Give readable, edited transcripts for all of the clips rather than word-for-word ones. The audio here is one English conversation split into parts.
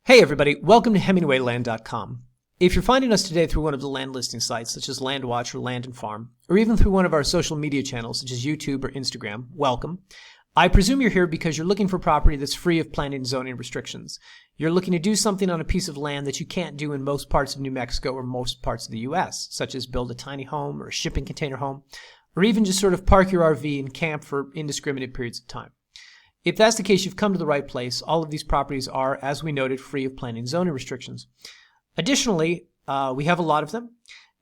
Hey everybody, welcome to HemingwayLand.com. If you're finding us today through one of the land listing sites such as LandWatch or Land and Farm, or even through one of our social media channels such as YouTube or Instagram, welcome. I presume you're here because you're looking for property that's free of planning and zoning restrictions. You're looking to do something on a piece of land that you can't do in most parts of New Mexico or most parts of the US, such as build a tiny home or a shipping container home, or even just sort of park your RV and camp for indiscriminate periods of time. If that's the case, you've come to the right place. All of these properties are, as we noted, free of planning and zoning restrictions. Additionally, we have a lot of them,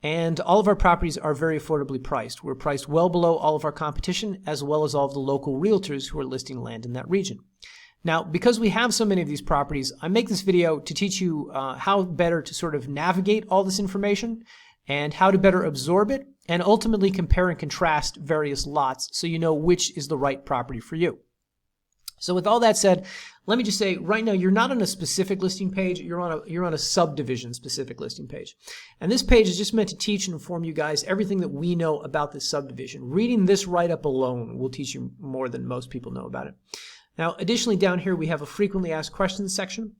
and all of our properties are very affordably priced. We're priced well below all of our competition, as well as all of the local realtors who are listing land in that region. Now, because we have so many of these properties, I make this video to teach you how better to sort of navigate all this information and how to better absorb it, and ultimately compare and contrast various lots so you know which is the right property for you. So with all that said, let me just say right now you're not on a specific listing page, you're on a subdivision specific listing page. And this page is just meant to teach and inform you guys everything that we know about this subdivision. Reading this write-up alone will teach you more than most people know about it. Now, additionally, down here we have a frequently asked questions section.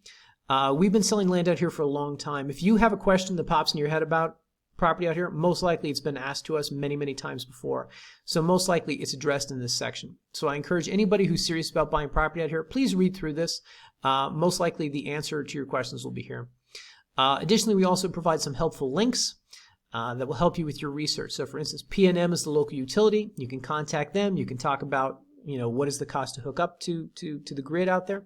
We've been selling land out here for a long time. If you have a question that pops in your head about property out here, most likely it's been asked to us many times before. So most likely it's addressed in this section. So I encourage anybody who's serious about buying property out here, please read through this. Most likely the answer to your questions will be here. Additionally, we also provide some helpful links that will help you with your research. So for instance, PNM is the local utility. You can contact them. You can talk about, what is the cost to hook up to the grid out there.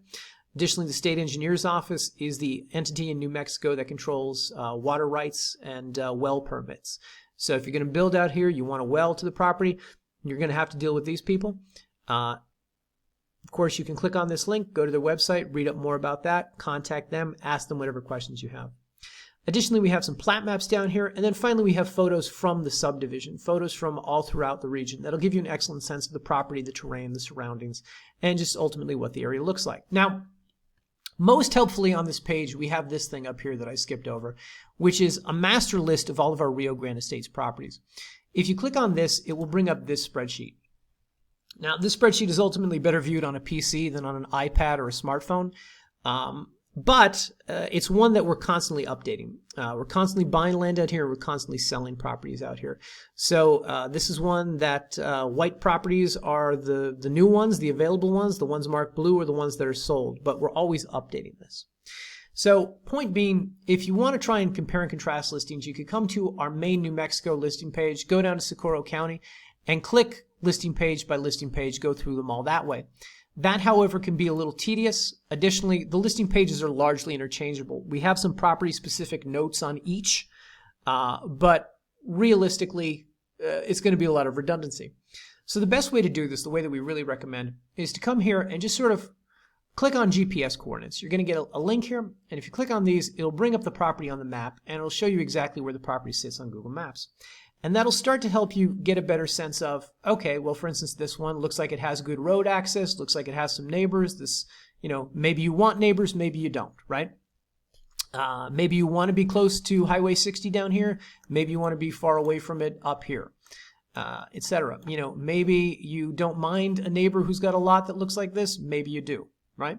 Additionally, the state engineer's office is the entity in New Mexico that controls water rights and well permits. So if you're going to build out here, you want a well to the property, you're going to have to deal with these people. Of course, you can click on this link, go to their website, read up more about that, contact them, ask them whatever questions you have. Additionally, we have some plat maps down here, and then finally we have photos from the subdivision, photos from all throughout the region. That'll give you an excellent sense of the property, the terrain, the surroundings, and just ultimately what the area looks like. Now, most helpfully on this page, we have this thing up here that I skipped over, which is a master list of all of our Rio Grande Estates properties. If you click on this, it will bring up this spreadsheet. Now, this spreadsheet is ultimately better viewed on a PC than on an iPad or a smartphone, but it's one that we're constantly updating. We're constantly buying land out here. We're constantly selling properties out here. So this is one that white properties are the new ones, the available ones. The ones marked blue are the ones that are sold, but we're always updating this. So point being, if you want to try and compare and contrast listings, you could come to our main New Mexico listing page, go down to Socorro County, and click listing page by listing page, go through them all that way. That, however, can be a little tedious. Additionally, the listing pages are largely interchangeable. We have some property-specific notes on each, but realistically, it's going to be a lot of redundancy. So the best way to do this, the way that we really recommend, is to come here and just sort of click on GPS coordinates. You're going to get a link here, and if you click on these, it'll bring up the property on the map, and it'll show you exactly where the property sits on Google Maps. And that'll start to help you get a better sense of, okay, well, for instance, this one looks like it has good road access, looks like it has some neighbors. This, maybe you want neighbors, maybe you don't, right? Maybe you want to be close to Highway 60 down here. Maybe you want to be far away from it up here, etc. Maybe you don't mind a neighbor who's got a lot that looks like this. Maybe you do, right?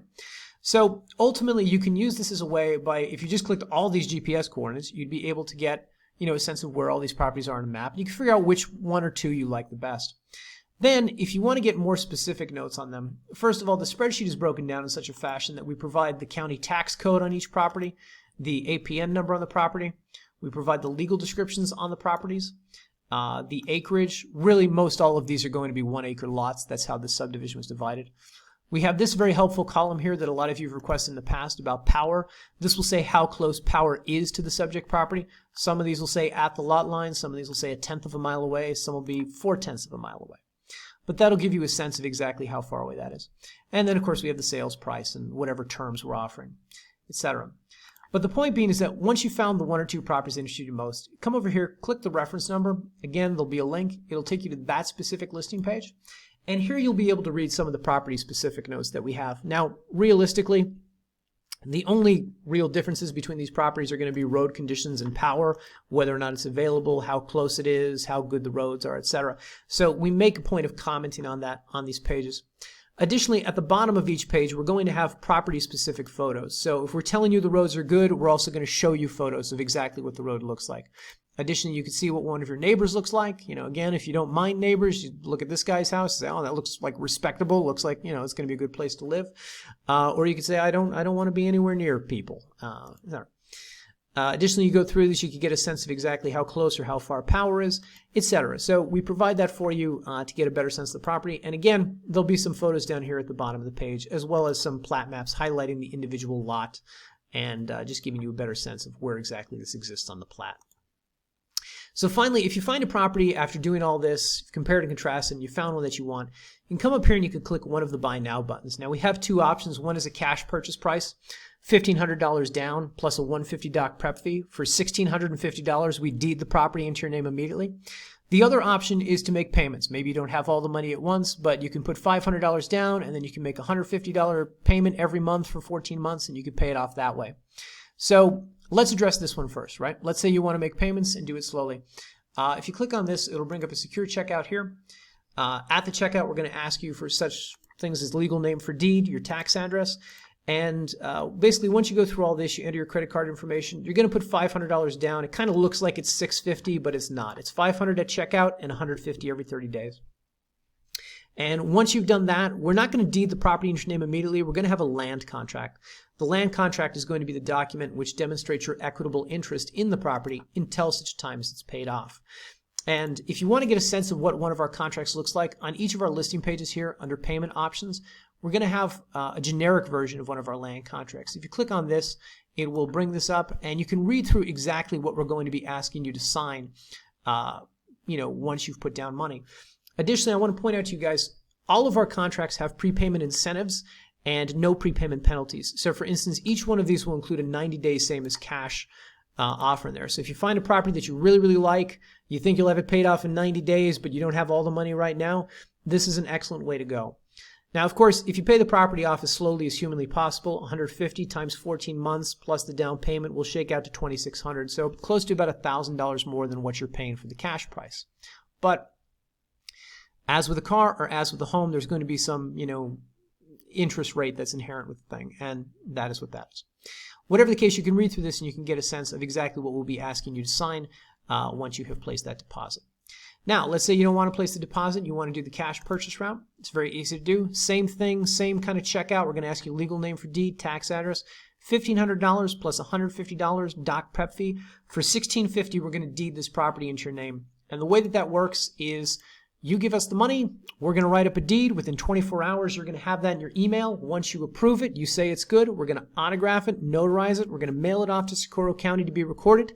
So ultimately, you can use this as a way by, if you just clicked all these GPS coordinates, you'd be able to get a sense of where all these properties are on a map. You can figure out which one or two you like the best. Then, if you want to get more specific notes on them, first of all, the spreadsheet is broken down in such a fashion that we provide the county tax code on each property, the APN number on the property, we provide the legal descriptions on the properties, the acreage. Really, most all of these are going to be 1 acre lots. That's how the subdivision was divided. We have this very helpful column here that a lot of you have requested in the past about power. This will say how close power is to the subject property. Some of these will say at the lot line. Some of these will say 1/10 of a mile away. Some will be 4/10 of a mile away. But that'll give you a sense of exactly how far away that is. And then, of course, we have the sales price and whatever terms we're offering, etc. But the point being is that once you found the 1 or 2 properties that interest you most, come over here, click the reference number. Again, there'll be a link. It'll take you to that specific listing page. And here you'll be able to read some of the property-specific notes that we have. Now, realistically, the only real differences between these properties are going to be road conditions and power, whether or not it's available, how close it is, how good the roads are, etc. So we make a point of commenting on that on these pages. Additionally, at the bottom of each page, we're going to have property-specific photos. So if we're telling you the roads are good, we're also going to show you photos of exactly what the road looks like. Additionally, you can see what one of your neighbors looks like. You know, again, if you don't mind neighbors, you look at this guy's house and say, oh, that looks like respectable, looks like, you know, it's going to be a good place to live. Or you could say, I don't want to be anywhere near people. Additionally, you go through this, you can get a sense of exactly how close or how far power is, etc. So we provide that for you to get a better sense of the property. And again, there'll be some photos down here at the bottom of the page, as well as some plat maps highlighting the individual lot and just giving you a better sense of where exactly this exists on the plat. So finally, if you find a property after doing all this, compared and contrasted, and you found one that you want, you can come up here and you can click one of the Buy Now buttons. Now we have two options. One is a cash purchase price, $1,500 down plus a $150 doc prep fee. For $1,650, we deed the property into your name immediately. The other option is to make payments. Maybe you don't have all the money at once, but you can put $500 down and then you can make a $150 payment every month for 14 months and you can pay it off that way. So let's address this one first, right? Let's say you want to make payments and do it slowly. If you click on this, it'll bring up a secure checkout here. At the checkout, we're going to ask you for such things as legal name for deed, your tax address, and basically once you go through all this, you enter your credit card information. You're going to put $500 down. It kind of looks like it's $650, but it's not. It's $500 at checkout and $150 every 30 days. And once you've done that, we're not going to deed the property into your name immediately. We're going to have a land contract. The land contract is going to be the document which demonstrates your equitable interest in the property until such time as it's paid off. And if you want to get a sense of what one of our contracts looks like, on each of our listing pages here under payment options, we're going to have a generic version of one of our land contracts. If you click on this, it will bring this up and you can read through exactly what we're going to be asking you to sign once you've put down money. Additionally, I want to point out to you guys, all of our contracts have prepayment incentives and no prepayment penalties. So for instance, each one of these will include a 90-day same as cash offer in there. So if you find a property that you really, really like, you think you'll have it paid off in 90 days, but you don't have all the money right now, this is an excellent way to go. Now, of course, if you pay the property off as slowly as humanly possible, 150 times 14 months plus the down payment will shake out to $2,600. So close to about $1,000 more than what you're paying for the cash price. But as with a car or as with a home, there's going to be some, interest rate that's inherent with the thing, and that is what that is. Whatever the case, you can read through this and you can get a sense of exactly what we'll be asking you to sign once you have placed that deposit. Now, let's say you don't want to place the deposit, you want to do the cash purchase route. It's very easy to do. Same thing, same kind of checkout. We're going to ask you legal name for deed, tax address, $1,500 plus $150 doc prep fee. For $1,650, we're going to deed this property into your name. And the way that that works is you give us the money, we're going to write up a deed. Within 24 hours, you're going to have that in your email. Once you approve it, you say it's good. We're going to autograph it, notarize it. We're going to mail it off to Socorro County to be recorded.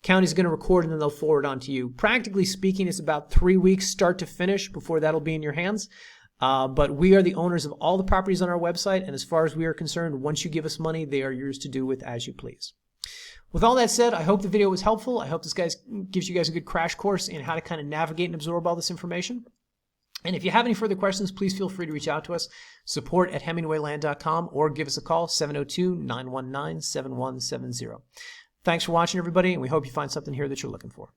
County's going to record and then they'll forward it on to you. Practically speaking, it's about 3 weeks start to finish before that'll be in your hands. But we are the owners of all the properties on our website, and as far as we are concerned, once you give us money, they are yours to do with as you please. With all that said, I hope the video was helpful. I hope this gives you guys a good crash course in how to kind of navigate and absorb all this information. And if you have any further questions, please feel free to reach out to us, support@hemingwayland.com, or give us a call, 702-919-7170. Thanks for watching, everybody, and we hope you find something here that you're looking for.